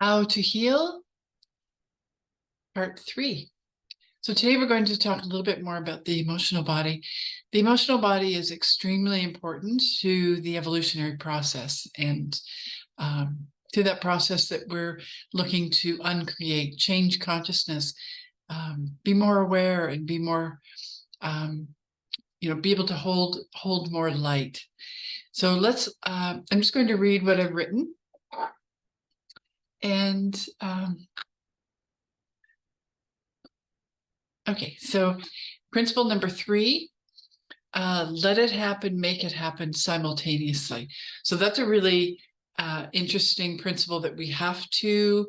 How to Heal, Part 3. So today we're going to talk a little bit more about the emotional body. The emotional body is extremely important to the evolutionary process and to that process that we're looking to uncreate, change consciousness, be more aware and be more, be able to hold more light. So I'm just going to read what I've written. And okay, so principle number 3, let it happen, make it happen simultaneously. So that's a really interesting principle that we have to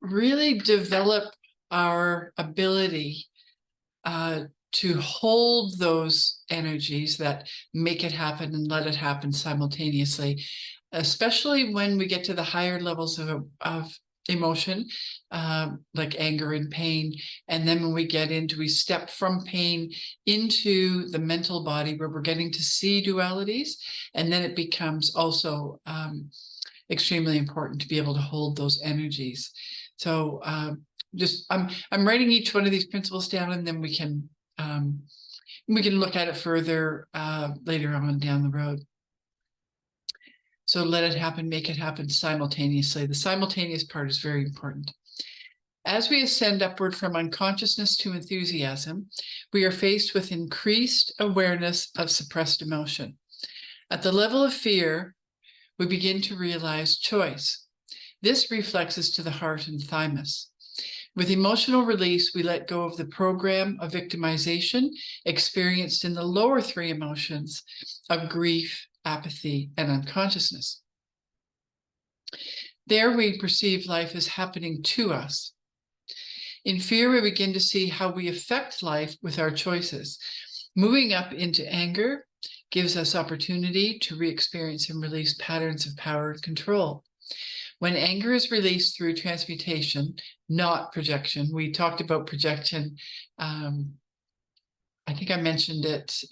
really develop our ability to hold those energies that make it happen and let it happen simultaneously, especially when we get to the higher levels of emotion, like anger and pain. And then when we step from pain into the mental body where we're getting to see dualities. And then it becomes also extremely important to be able to hold those energies. So I'm writing each one of these principles down, and then we can look at it further later on down the road. So let it happen, make it happen simultaneously. The simultaneous part is very important. As we ascend upward from unconsciousness to enthusiasm, we are faced with increased awareness of suppressed emotion. At the level of fear, we begin to realize choice. This reflexes to the heart and thymus. With emotional release, we let go of the program of victimization experienced in the lower 3 emotions of grief, apathy, and unconsciousness. There we perceive life as happening to us. In fear, we begin to see how we affect life with our choices. Moving up into anger gives us opportunity to re-experience and release patterns of power and control. When anger is released through transmutation, not projection. We talked about projection. I think I mentioned it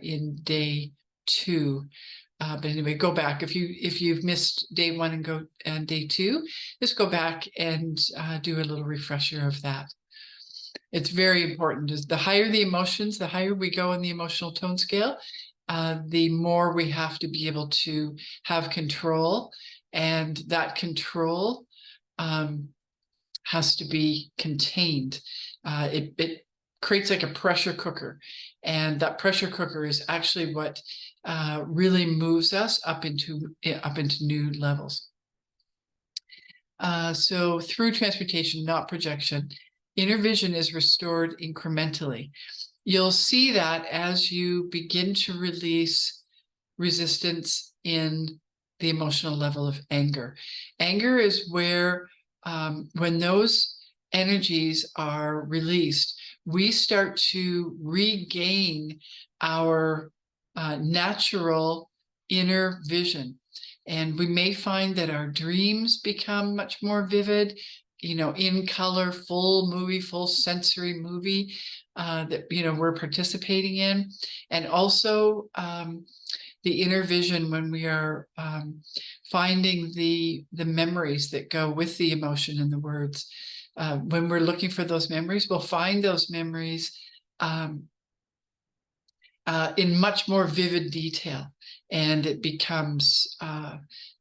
in day 2. But anyway, go back. If you've missed day 1 and day 2, just go back and do a little refresher of that. It's very important. The higher the emotions, the higher we go in the emotional tone scale, the more we have to be able to have control. And that control has to be contained. It creates like a pressure cooker. And that pressure cooker is actually what really moves us up into new levels. So through transmutation, not projection, inner vision is restored incrementally. You'll see that as you begin to release resistance in the emotional level of anger. Anger is where, when those energies are released, we start to regain our natural inner vision. And we may find that our dreams become much more vivid, in color, full sensory movie that, we're participating in. And also the inner vision when we are finding the memories that go with the emotion and the words. When we're looking for those memories, we'll find those memories in much more vivid detail, and it becomes,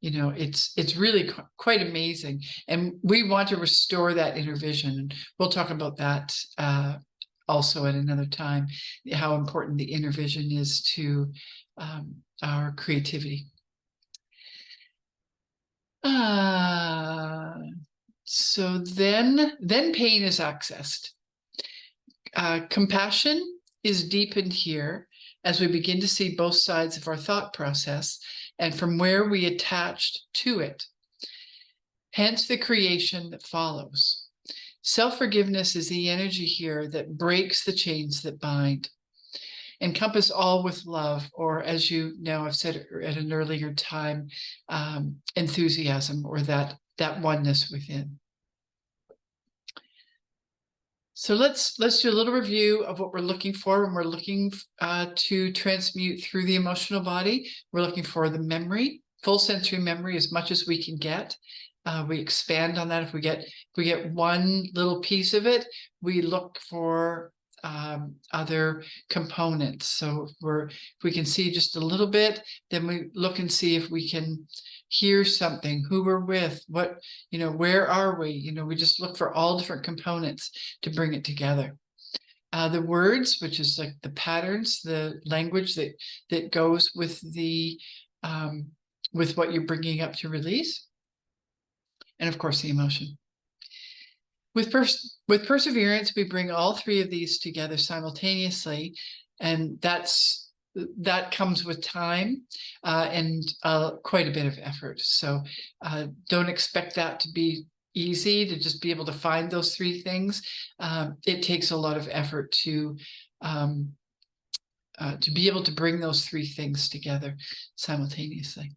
it's really quite amazing. And we want to restore that inner vision. And we'll talk about that also at another time, how important the inner vision is to our creativity. So then pain is accessed. Compassion is deepened here as we begin to see both sides of our thought process and from where we attached to it. Hence the creation that follows. Self-forgiveness is the energy here that breaks the chains that bind. Encompass all with love, or as you know, I've said at an earlier time, enthusiasm, or that oneness within. So let's do a little review of what we're looking for when we're looking to transmute through the emotional body. We're looking for the memory, full sensory memory, as much as we can get. We expand on that. If we get one little piece of it, we look for other components. So if we can see just a little bit, then we look and see if we can hear something, who we're with, what, where are we? We just look for all different components to bring it together. The words, which is like the patterns, the language that goes with with what you're bringing up to release. And of course, the emotion. With perseverance, we bring all three of these together simultaneously, and that comes with time and quite a bit of effort. So don't expect that to be easy, to just be able to find those three things. It takes a lot of effort to be able to bring those three things together simultaneously.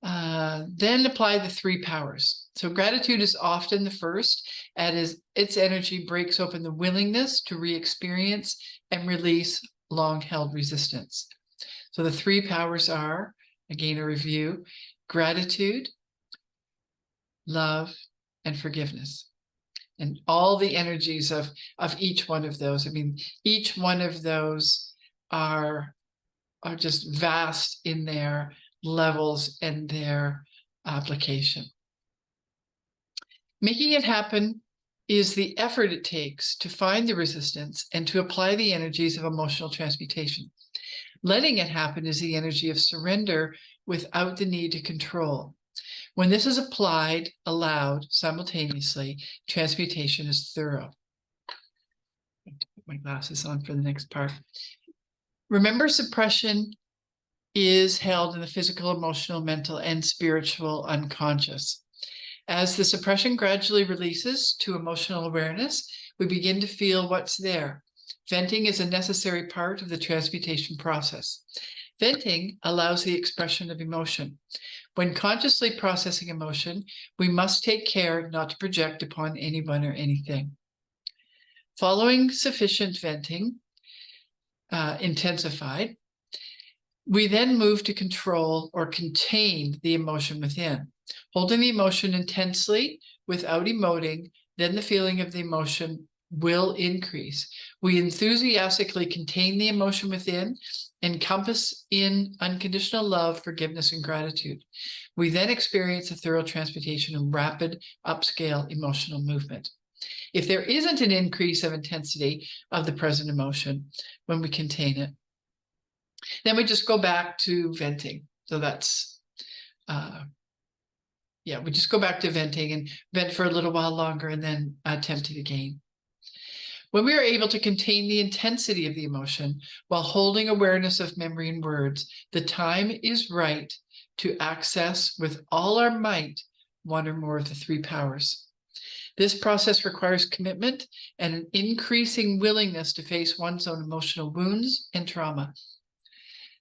Then apply the three powers. So gratitude is often the first, as its energy breaks open the willingness to re-experience and release long-held resistance. So the three powers are, again, a review: gratitude, love, and forgiveness. And all the energies of each one of those. I mean, each one of those are just vast in their levels and their application. Making it happen is the effort it takes to find the resistance and to apply the energies of emotional transmutation. Letting it happen is the energy of surrender without the need to control. When this is applied aloud simultaneously, transmutation is thorough. I have to put my glasses on for the next part. Remember, suppression is held in the physical, emotional, mental, and spiritual unconscious. As the suppression gradually releases to emotional awareness, we begin to feel what's there. Venting is a necessary part of the transmutation process. Venting allows the expression of emotion. When consciously processing emotion, we must take care not to project upon anyone or anything. Following sufficient venting, intensified, we then move to control or contain the emotion within. Holding the emotion intensely without emoting, then the feeling of the emotion will increase. We enthusiastically contain the emotion within, encompass in unconditional love, forgiveness, and gratitude. We then experience a thorough transmutation and rapid upscale emotional movement. If there isn't an increase of intensity of the present emotion when we contain it, then we just go back to venting. So that's, we just go back to venting and vent for a little while longer and then attempt it again. When we are able to contain the intensity of the emotion while holding awareness of memory and words, the time is right to access with all our might one or more of the three powers. This process requires commitment and an increasing willingness to face one's own emotional wounds and trauma.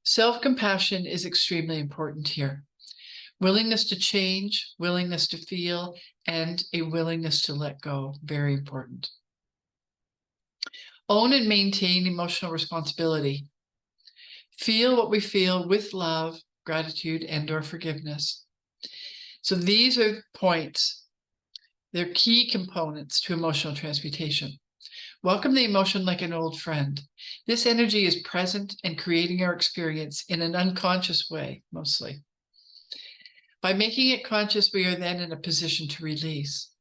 Self-compassion is extremely important here. Willingness to change, willingness to feel, and a willingness to let go, very important. Own and maintain emotional responsibility. Feel what we feel with love, gratitude, and/or forgiveness. So these are points. They're key components to emotional transmutation. Welcome the emotion like an old friend. This energy is present and creating our experience in an unconscious way, mostly. By making it conscious, we are then in a position to release.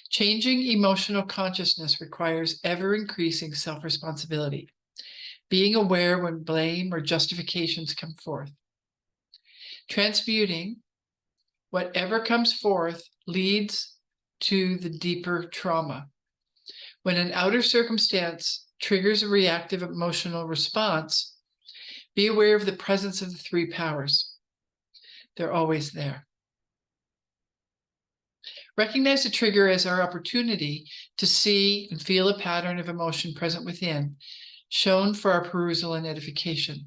Changing emotional consciousness requires ever-increasing self-responsibility, being aware when blame or justifications come forth. Transmuting whatever comes forth leads to the deeper trauma. When an outer circumstance triggers a reactive emotional response, be aware of the presence of the three powers. They're always there. Recognize the trigger as our opportunity to see and feel a pattern of emotion present within, shown for our perusal and edification.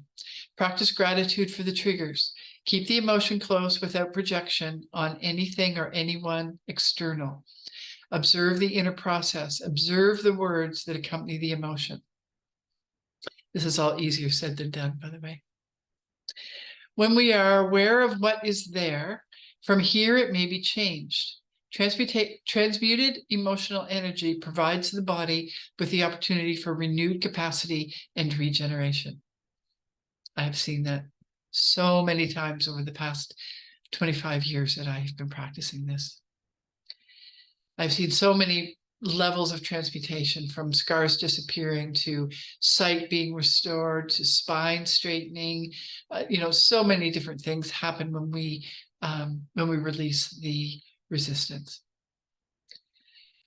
Practice gratitude for the triggers. Keep the emotion close without projection on anything or anyone external. Observe the inner process. Observe the words that accompany the emotion. This is all easier said than done, by the way. When we are aware of what is there, From here, it may be changed. Transmuted emotional energy provides the body with the opportunity for renewed capacity and regeneration. I've seen that so many times over the past 25 years that I've been practicing this. I've seen so many levels of transmutation, from scars disappearing to sight being restored to spine straightening. So many different things happen when we release the resistance.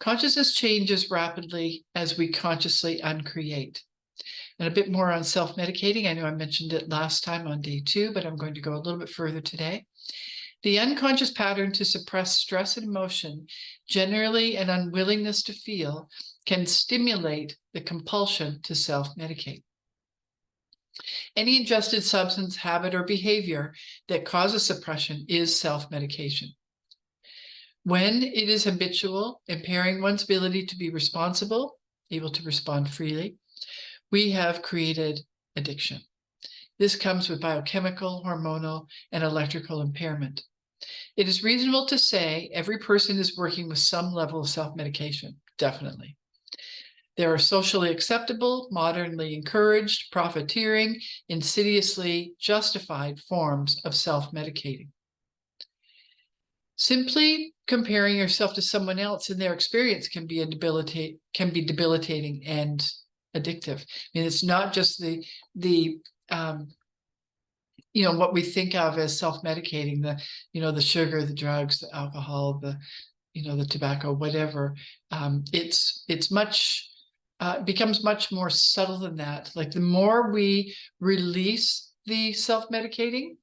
Consciousness changes rapidly as we consciously uncreate. And a bit more on self-medicating. I know I mentioned it last time on day 2, but I'm going to go a little bit further today. The unconscious pattern to suppress stress and emotion, generally an unwillingness to feel, can stimulate the compulsion to self-medicate. Any ingested substance, habit, or behavior that causes suppression is self-medication. When it is habitual, impairing one's ability to be responsible, able to respond freely, we have created addiction. This comes with biochemical, hormonal, and electrical impairment. It is reasonable to say every person is working with some level of self-medication, definitely. There are socially acceptable, modernly encouraged, profiteering, insidiously justified forms of self-medicating. Simply comparing yourself to someone else and their experience can be debilitating and addictive. I mean, it's not just what we think of as self-medicating, the sugar, the drugs, the alcohol, the tobacco, whatever. It's much, becomes much more subtle than that. Like, the more we release the self-medicating,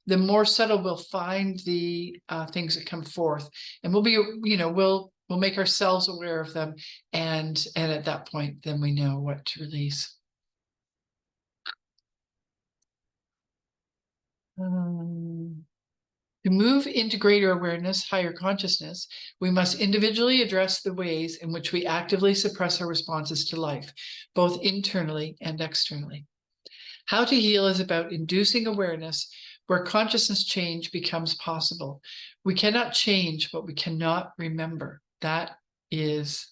the more subtle we'll find the things that come forth, and we'll make ourselves aware of them, and at that point, then we know what to release. To move into greater awareness, higher consciousness, we must individually address the ways in which we actively suppress our responses to life, both internally and externally. How to heal is about inducing awareness where consciousness change becomes possible. We cannot change what we cannot remember. That is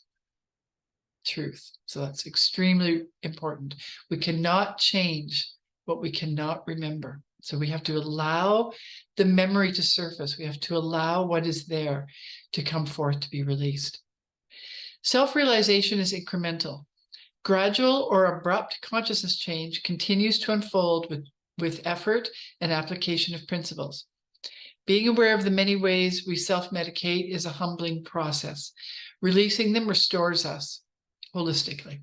truth. So that's extremely important. We cannot change what we cannot remember. So we have to allow the memory to surface. We have to allow what is there to come forth, to be released. Self-realization is incremental. Gradual or abrupt consciousness change continues to unfold with effort and application of principles. Being aware of the many ways we self-medicate is a humbling process. Releasing them restores us holistically.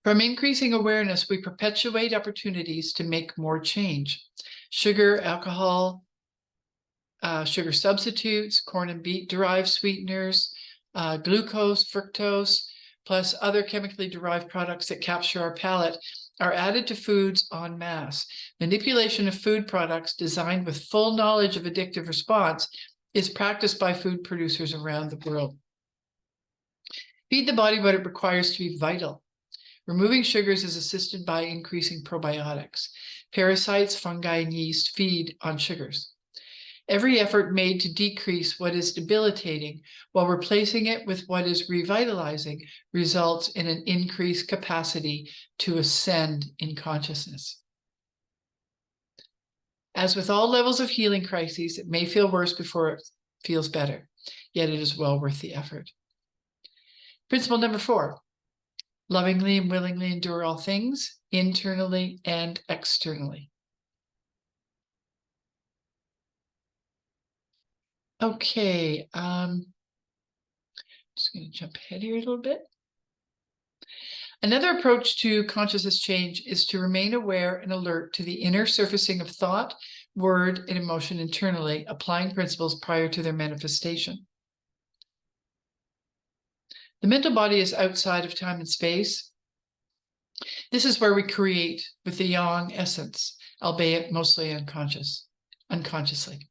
From increasing awareness, we perpetuate opportunities to make more change. Sugar, alcohol, sugar substitutes, corn and beet derived sweeteners, glucose, fructose, plus other chemically derived products that capture our palate are added to foods en masse. Manipulation of food products designed with full knowledge of addictive response is practiced by food producers around the world. Feed the body what it requires to be vital. Removing sugars is assisted by increasing probiotics. Parasites, fungi, and yeast feed on sugars. Every effort made to decrease what is debilitating while replacing it with what is revitalizing results in an increased capacity to ascend in consciousness. As with all levels of healing crises, it may feel worse before it feels better, yet it is well worth the effort. Principle number 4. Lovingly and willingly endure all things, internally and externally. Okay, just going to jump ahead here a little bit. Another approach to consciousness change is to remain aware and alert to the inner surfacing of thought, word, and emotion internally, applying principles prior to their manifestation. The mental body is outside of time and space. This is where we create with the yang essence, albeit mostly unconsciously.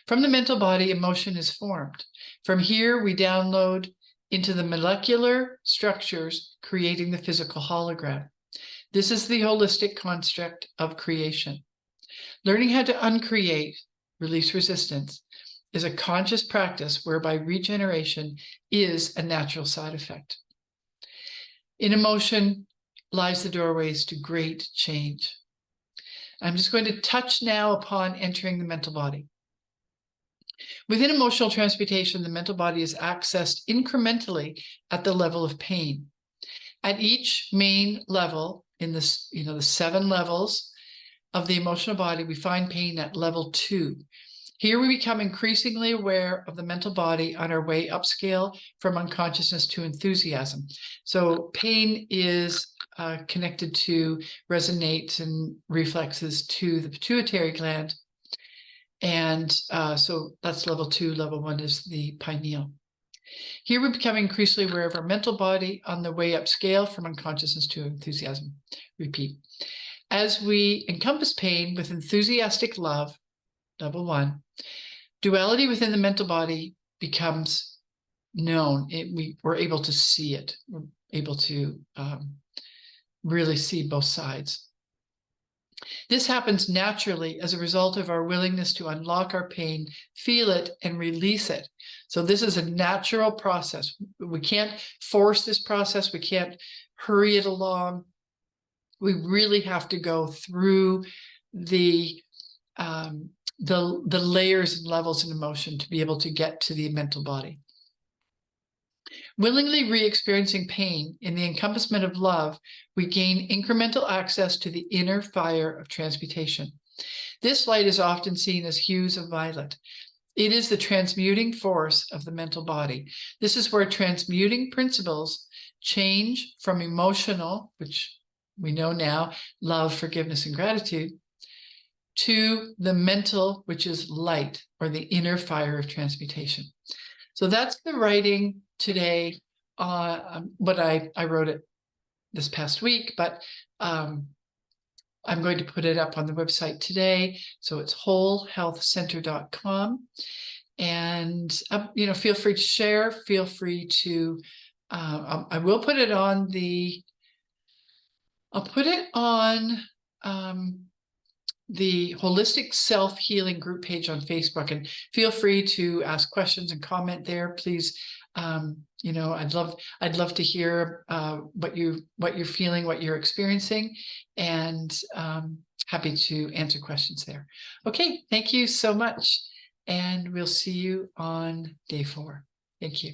From the mental body, emotion is formed. From here, we download into the molecular structures, creating the physical hologram. This is the holistic construct of creation. Learning how to uncreate release resistance, is a conscious practice whereby regeneration is a natural side effect. In emotion lies the doorways to great change. I'm just going to touch now upon entering the mental body. Within emotional transmutation, the mental body is accessed incrementally at the level of pain. At each main level in this, the 7 levels of the emotional body, we find pain at level 2. Here we become increasingly aware of the mental body on our way upscale from unconsciousness to enthusiasm. So pain is connected to resonate and reflexes to the pituitary gland. And so that's level 2. Level 1 is the pineal. Here we become increasingly aware of our mental body on the way upscale from unconsciousness to enthusiasm. Repeat. As we encompass pain with enthusiastic love, level 1, duality within the mental body becomes known. We're able to see it. We're able to really see both sides. This happens naturally as a result of our willingness to unlock our pain, feel it, and release it. So this is a natural process. We can't force this process. We can't hurry it along. We really have to go through the layers and levels in emotion to be able to get to the mental body. Willingly re-experiencing pain in the encompassment of love, we gain incremental access to the inner fire of transmutation. This light is often seen as hues of violet. It is the transmuting force of the mental body. This is where transmuting principles change from emotional, which we know now, love, forgiveness, and gratitude, to the mental, which is light, or the inner fire of transmutation. So that's the writing today. But I wrote it this past week, but I'm going to put it up on the website today. So it's wholehealthcenter.com. And, feel free to share, feel free to, I will put it on I'll put it on the Holistic Self-Healing group page on Facebook, and feel free to ask questions and comment there, please. I'd love to hear what you're feeling, what you're experiencing, and happy to answer questions there. Okay, thank you so much, and we'll see you on day 4. Thank you.